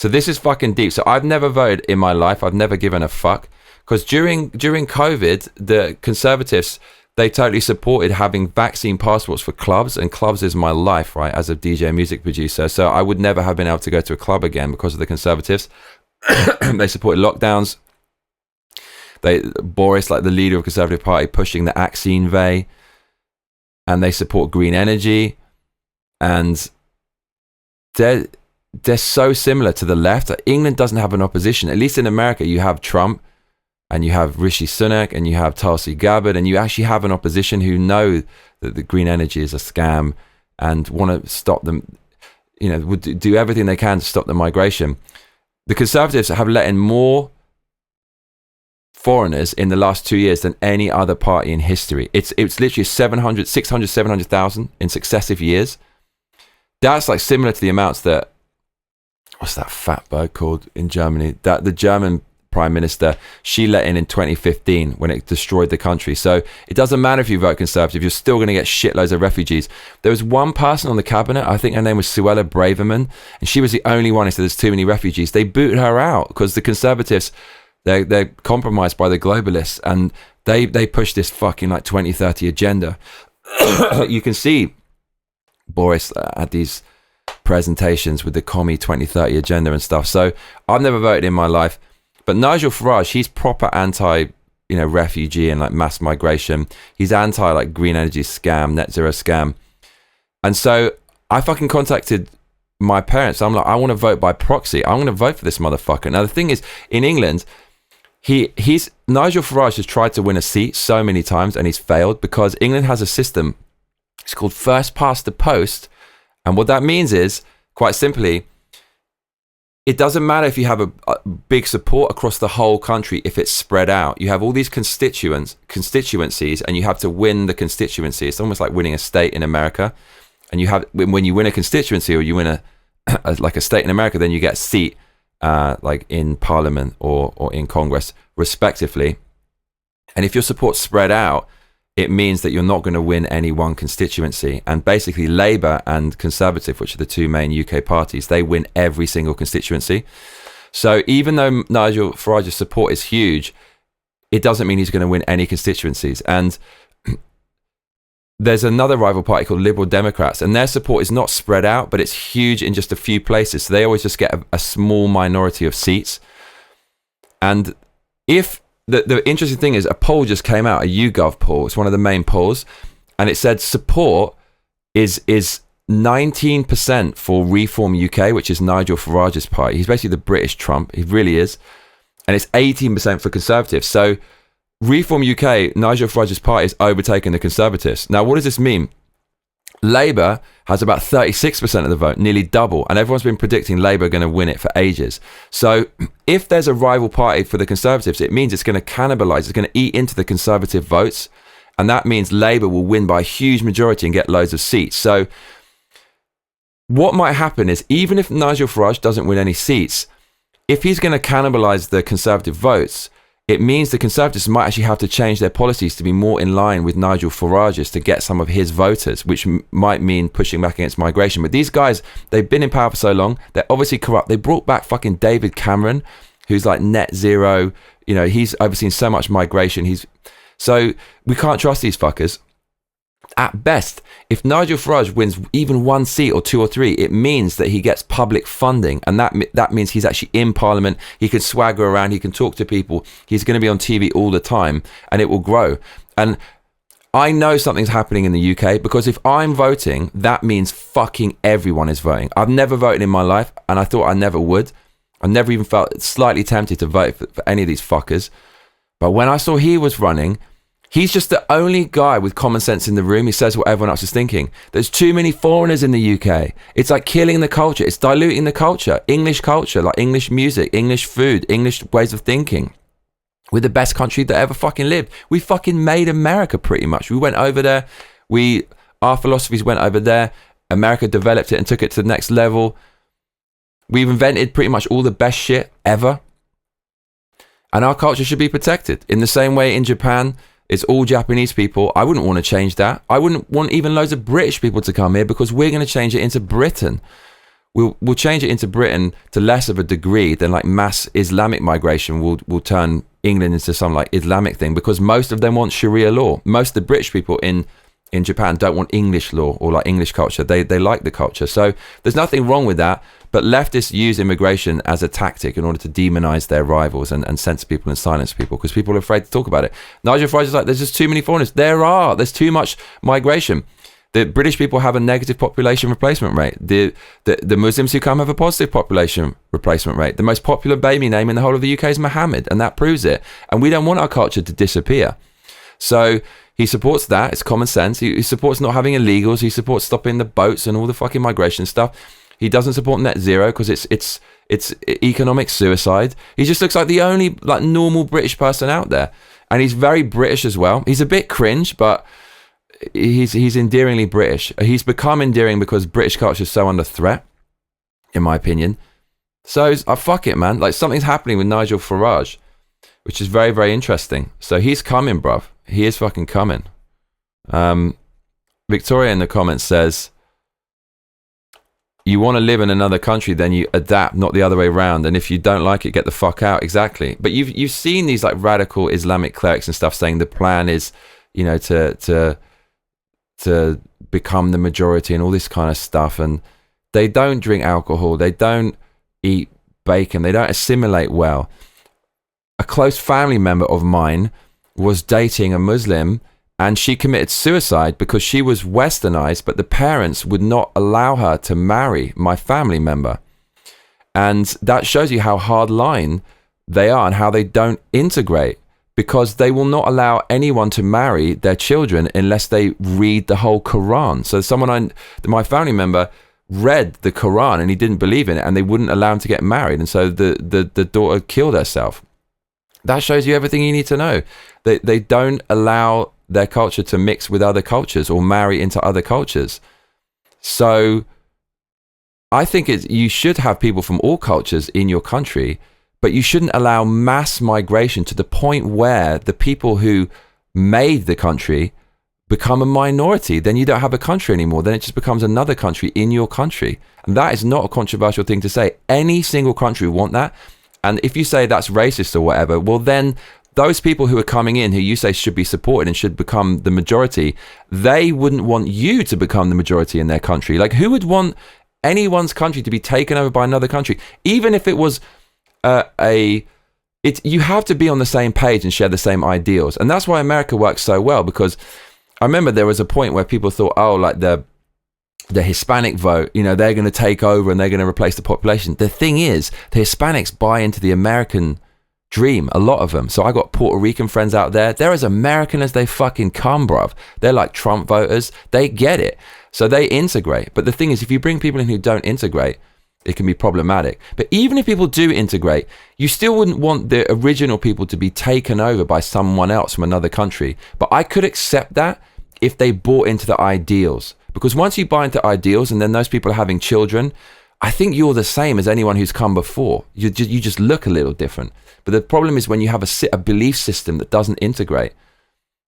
So this is fucking deep. So I've never voted in my life. I've never given a fuck. Because during COVID, the Conservatives, they totally supported having vaccine passports for clubs, and clubs is my life, right, as a DJ music producer. So I would never have been able to go to a club again because of the Conservatives. They supported lockdowns. Boris, like the leader of the Conservative Party, pushing the vaccine way, and they support green energy, and they're so similar to the left. England doesn't have an opposition. At least in America, you have Trump, and you have Rishi Sunak, and you have Tulsi Gabbard, and you actually have an opposition who know that the green energy is a scam and want to stop them, would do everything they can to stop the migration. The Conservatives have let in more foreigners in the last 2 years than any other party in history. It's literally 700,000 in successive years. That's like similar to the amounts that, what's that fat bird called in Germany? That the German Prime Minister, she let in 2015 when it destroyed the country. So it doesn't matter if you vote Conservative, you're still going to get shitloads of refugees. There was one person on the cabinet, I think her name was Suella Braverman, and she was the only one who said there's too many refugees. They booted her out because the Conservatives, they're compromised by the globalists, and they push this fucking like 2030 agenda. You can see Boris at these presentations with the commie 2030 agenda and stuff. So I've never voted in my life. But Nigel Farage, he's proper anti, refugee and like mass migration. He's anti like green energy scam, net zero scam. And so I fucking contacted my parents. I'm like, I want to vote by proxy. I'm going to vote for this motherfucker. Now the thing is, in England, Nigel Farage has tried to win a seat so many times and he's failed because England has a system. It's called first past the post. And what that means is, quite simply, it doesn't matter if you have a big support across the whole country if it's spread out. You have all these constituencies and you have to win the constituency. It's almost like winning a state in America. And when you win a constituency or you win a state in America, then you get a seat like in Parliament or in Congress, respectively. And if your support's spread out, it means that you're not going to win any one constituency. And basically Labour and Conservative, which are the two main UK parties, they win every single constituency. So even though Nigel Farage's support is huge, it doesn't mean he's going to win any constituencies. And there's another rival party called Liberal Democrats, and their support is not spread out, but it's huge in just a few places. So they always just get a small minority of seats. And if the interesting thing is, a poll just came out, a YouGov poll. It's one of the main polls, and it said support is 19% for Reform UK, which is Nigel Farage's party. He's basically the British Trump. He really is, and it's 18% for Conservatives. So Reform UK, Nigel Farage's party, is overtaking the Conservatives. Now, what does this mean? Labour has about 36% of the vote, nearly double, and everyone's been predicting Labour are going to win it for ages. So if there's a rival party for the Conservatives, it means it's going to cannibalise, it's going to eat into the Conservative votes, and that means Labour will win by a huge majority and get loads of seats. So what might happen is, even if Nigel Farage doesn't win any seats, if he's going to cannibalise the Conservative votes, it means the Conservatives might actually have to change their policies to be more in line with Nigel Farage's to get some of his voters, which might mean pushing back against migration. But these guys, they've been in power for so long, they're obviously corrupt. They brought back fucking David Cameron, who's like net zero. He's overseen so much migration. So we can't trust these fuckers. At best, if Nigel Farage wins even one seat or two or three, it means that he gets public funding, and that means he's actually in Parliament. He can swagger around, he can talk to people, he's going to be on TV all the time, and it will grow. And I know something's happening in the UK, because if I'm voting, that means fucking everyone is voting. I've never voted in my life, and I thought I never would. I never even felt slightly tempted to vote for any of these fuckers. But when I saw he was running, he's just the only guy with common sense in the room. He says what everyone else is thinking. There's too many foreigners in the UK. It's like killing the culture. It's diluting the culture. English culture, like English music, English food, English ways of thinking. We're the best country that ever fucking lived. We fucking made America pretty much. We went over there. Our philosophies went over there. America developed it and took it to the next level. We've invented pretty much all the best shit ever. And our culture should be protected. In the same way in Japan, it's all Japanese people. I wouldn't want to change that. I wouldn't want even loads of British people to come here, because we're going to change it into Britain. we'll change it into Britain to less of a degree than like mass Islamic migration will turn England into some like Islamic thing, because most of them want Sharia law. Most of the British people in Japan don't want English law or like English culture. They like the culture. So there's nothing wrong with that. But leftists use immigration as a tactic in order to demonize their rivals and censor people and silence people, because people are afraid to talk about it. Nigel Farage is like, there's just too many foreigners. There's too much migration. The British people have a negative population replacement rate. The Muslims who come have a positive population replacement rate. The most popular baby name in the whole of the UK is Mohammed, and that proves it. And we don't want our culture to disappear. So he supports that. It's common sense. He supports not having illegals. He supports stopping the boats and all the fucking migration stuff. He doesn't support net zero because it's economic suicide. He just looks like the only like normal British person out there, and he's very British as well. He's a bit cringe, but he's endearingly British. He's become endearing because British culture is so under threat, in my opinion. So fuck it, man. Like, something's happening with Nigel Farage, which is very, very interesting. So he's coming, bruv. He is fucking coming. Victoria in the comments says, you want to live in another country, then you adapt, not the other way around. And if you don't like it, get the fuck out. Exactly. But you've seen these like radical Islamic clerics and stuff saying the plan is, you know, to become the majority and all this kind of stuff. And they don't drink alcohol. They don't eat bacon. They don't assimilate well. A close family member of mine was dating a Muslim, and she committed suicide because she was westernized, but the parents would not allow her to marry my family member. And that shows you how hardline they are and how they don't integrate, because they will not allow anyone to marry their children unless they read the whole Quran. So my family member read the Quran and he didn't believe in it, and they wouldn't allow him to get married. And so the daughter killed herself. That shows you everything you need to know. They don't allow their culture to mix with other cultures or marry into other cultures. So I think you should have people from all cultures in your country, but you shouldn't allow mass migration to the point where the people who made the country become a minority. Then you don't have a country anymore. Then it just becomes another country in your country. And that is not a controversial thing to say. Any single country want that. And if you say that's racist or whatever, well, then those people who are coming in, who you say should be supported and should become the majority, they wouldn't want you to become the majority in their country. Like, who would want anyone's country to be taken over by another country? Even if it was you have to be on the same page and share the same ideals. And that's why America works so well, because I remember there was a point where people thought, oh, like the Hispanic vote, you know, they're going to take over and they're going to replace the population. The thing is, the Hispanics buy into the American dream, a lot of them. So I got Puerto Rican friends out there. They're as American as they fucking come, bruv. They're like Trump voters. They get it. So they integrate. But the thing is, if you bring people in who don't integrate, it can be problematic. But even if people do integrate, you still wouldn't want the original people to be taken over by someone else from another country. But I could accept that if they bought into the ideals. Because once you buy into ideals and then those people are having children, I think you're the same as anyone who's come before. You just look a little different. But the problem is when you have a belief system that doesn't integrate,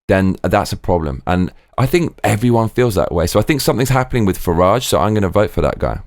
then that's a problem. And I think everyone feels that way. So I think something's happening with Farage, so I'm going to vote for that guy.